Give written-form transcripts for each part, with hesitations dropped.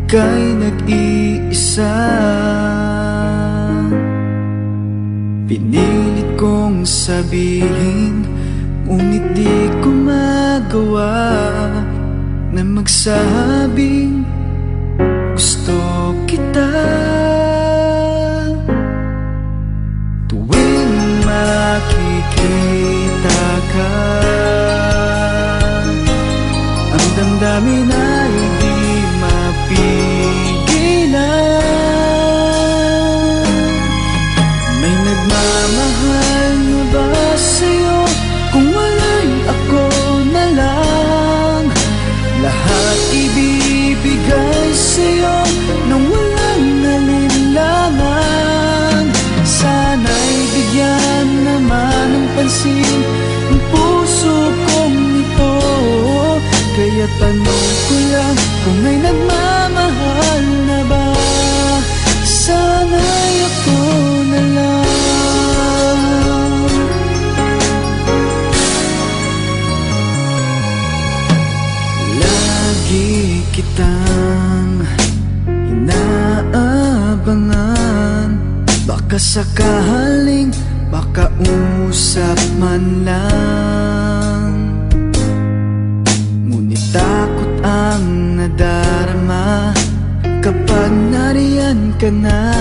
ika'y nag-iisa. Pinilit kong sabihin, ngunit di ko magawa na magsabing gusto kita. Tuwing makikita ka, ang damdamin ay di mapigilan. May nagmamahal na ba sa'yo? Kung wala'y ako na lang, lahat ibibigay sa'yo nang walang alinlangan. Sana'y bigyan naman ng pansin ang puso kong ito. Kaya tanong ko lang kung may nagmamahal na ba. Sana'y ako na lang. Lagi kitang inaabangan, baka sakaling makausap man lang. Ngunit takot ang nadarama kapag nariyan ka na.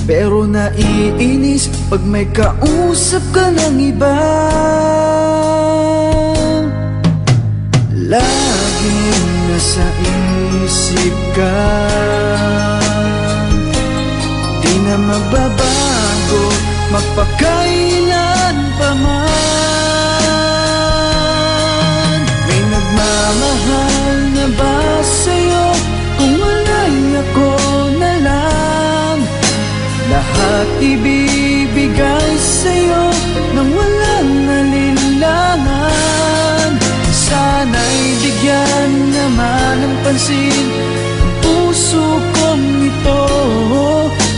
Pero naiinis pag may kausap ka ng iba. Laging nasa isip ka, di na magbabago magpakailan pa man. May nagmamahal na ba sa'yo? Kung wala'y ako na lang, lahat ibibigay sa'yo nang walang alinlangan. Sana'y bigyan naman ng pansin ang puso kong ito.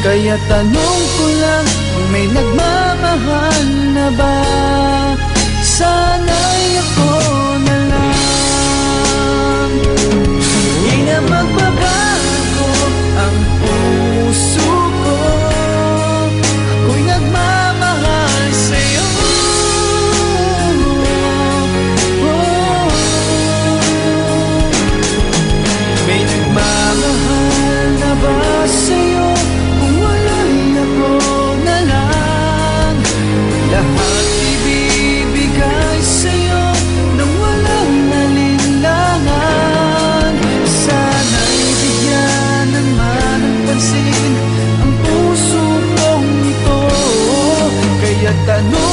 Kaya tanong ko lang kung may nagmamahal na ba. Sana'y ako na lang. Hindi na magbabago ang puso ko. Ako'y nagmamahal sa'yo. May nagmamahal na ba sa'yo? Kung wala'y ako na lang, lahat ibibigay sa'yo nang walang alinlangan. Sana'y bigyan naman ng pansin ang puso kong ito. Kaya tanong